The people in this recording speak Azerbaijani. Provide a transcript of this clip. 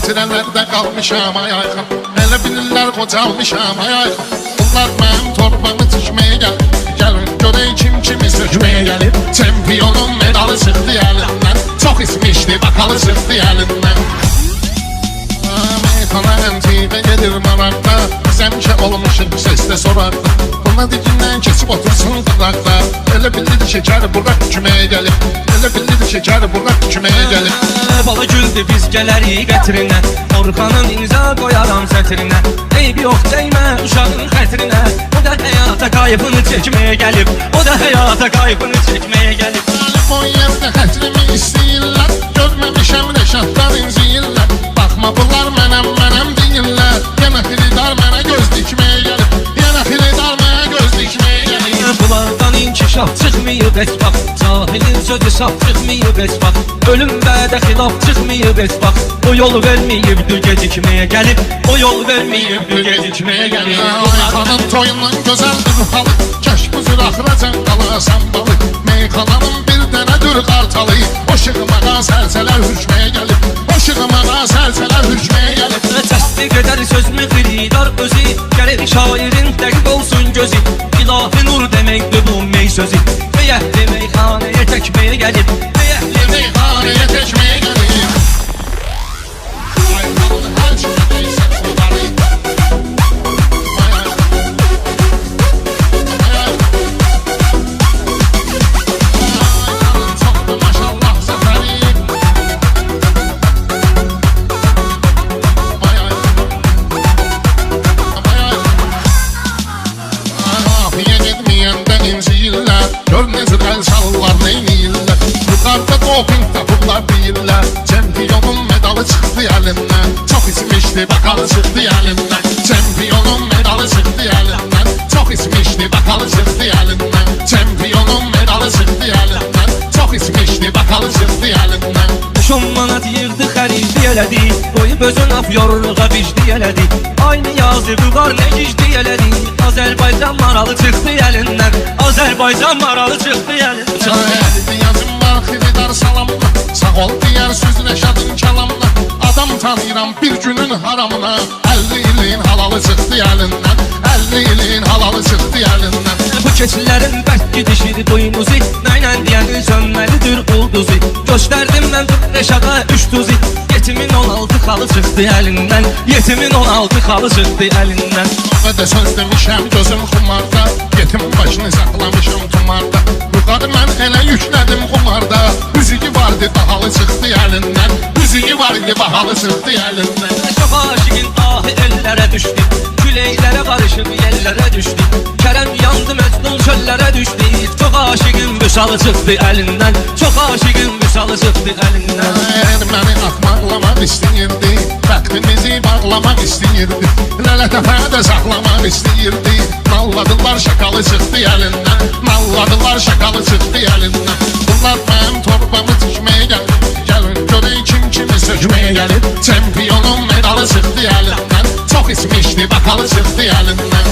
Xatirələrdə qalmışam ayayxan, elə bilirlər qocalmışam ayayxan. Bunlar mənim torbamı tikməyə gəlir, gəlin görək kim kimi sökməyə gəlir. Çempionun medalı çıxdı əlindən, çox ismişdi bakalı çıxdı əlindən. Meyxana əntiqə gedir maraqda, biz həmişə olmuşuq səsdə soraqda. Buna dikindən keçib otursun qıraqda, elə bilirdi şəkər bura küməyə gəlib, elə bilirdi şəkər bura küməyə gəlib. Bala güldü biz gələrik qətrinə, Orxanın imza qoyaram sətrinə. Eybi yox dəymə uşağın xətrinə, o da həyata qayıfını çəkməyə gəlib, o da həyata qayıfını çəkməyə gəlib. Kaliforniyada xətrimi istəyirlər, görməmişəm rəşadlar inciyirlər. Baxma bunlar mənəm deyirlər, yenə xilidar mənə göz dikməyə gəlib, yenə xilidar mənə göz dikməyə gəlib. Bunlardan inkişaf çıxmayıb heç vaxt, cahilin sözü saf çıxmayıb heç vaxt, ölüm vədə xilaf çıxmayıb heç vaxt. O yol verməyibdir gecikməyə gəlib, o yol verməyibdir gecikməyə gəlib. Meyxanın toyundan gözəldir halı, kəş bu cür axıracan qalasan balı. Meyxananın bir dənədir qartalı, o şığımağa səlsələr hücməyə gəlib, o şığımağa səlsələr hücməyə gəlib. Təsdiq edər sözümü xilidar özü, gəlir şairin dəqiq olsun gözü. İlahi nur deməkdir bu mey sözü, meyəhli meyxanəyə təkməyə gəlib, meyəhli meyxanəyə təkməyə gəlib. Ayxanın hər cümlədəysə qulları, ayxanın çoxdur maşallah zəfəri. Afiyə getməyəndə inciyirlər, gör necə əl çalırlar, neyniyirlər. Yuxarıda doping tapırlar deyirlər, çempionun medalı çıxdı əlindən, çox ismişdi bakalı çıxdı əlindən. Çempionun medalı çıxdı əlindən, çox ismişdi bakalı çıxdı əlindən. Çempionun medalı çıxdı əlindən, çox ismişdi bakalı çıxdı əlindən. 10 manat yığdı xəridi elədi, qoyub özün af yoruluğa vicdi elədi. Aynı yazığı var nə gicdi elədi, Azərbaycan maralı çıxdı əlindən, Azərbaycan maralı çıxdı əlindən. Şəhərli yazım var xilidar salamla, sağ ol deyər söz Rəşadın kəlamla. Adam tanıyıram bir günün haramına, 50 ilin halalı çıxdı əlindən, 50 ilin halalı çıxdı əlindən. Bu keçilərin bərk gidişidir duyumuzu, nəylə deyəni sönməlidir ulduzu. Göstərdim mən Rəşada 3 tuzi, yetimin 16 xalı çıxdı əlindən, yetimin 16 xalı çıxdı əlindən. Və də söz demişəm gözüm xumarda, yetim başını saxlamışım tumarda. Yuxarı mən elə yüklədim xumarda, üzüyü vardı bahalı çıxdı əlindən, üzüyü vardı bahalı çıxdı əlindən. Çox aşiqin ahı ellərə düşdü, küləklərə qarışıb yerlərə düşdü. Kərəm yandı məcnun çöllərə düşdü, çox aşiqin vüsalı çıxdı əlindən, çox aşiqin vüsalı çıxdı əlindən. Məni atmaqlamaq istəyirdi, bəxtimizi bağlamaq istəyirdi, lələtəfədə saxlamaq istəyirdi. Nalladılar şakalı çıxdı əlindən, nalladılar şakalı çıxdı əlindən. Bunlar mənim torbamı tikməyə gəlir, gəlin görək kim kimi sökməyə gəlir. Çempionun medalı çıxdı əlindən, çox ismişdi bakalı çıxdı əlindən.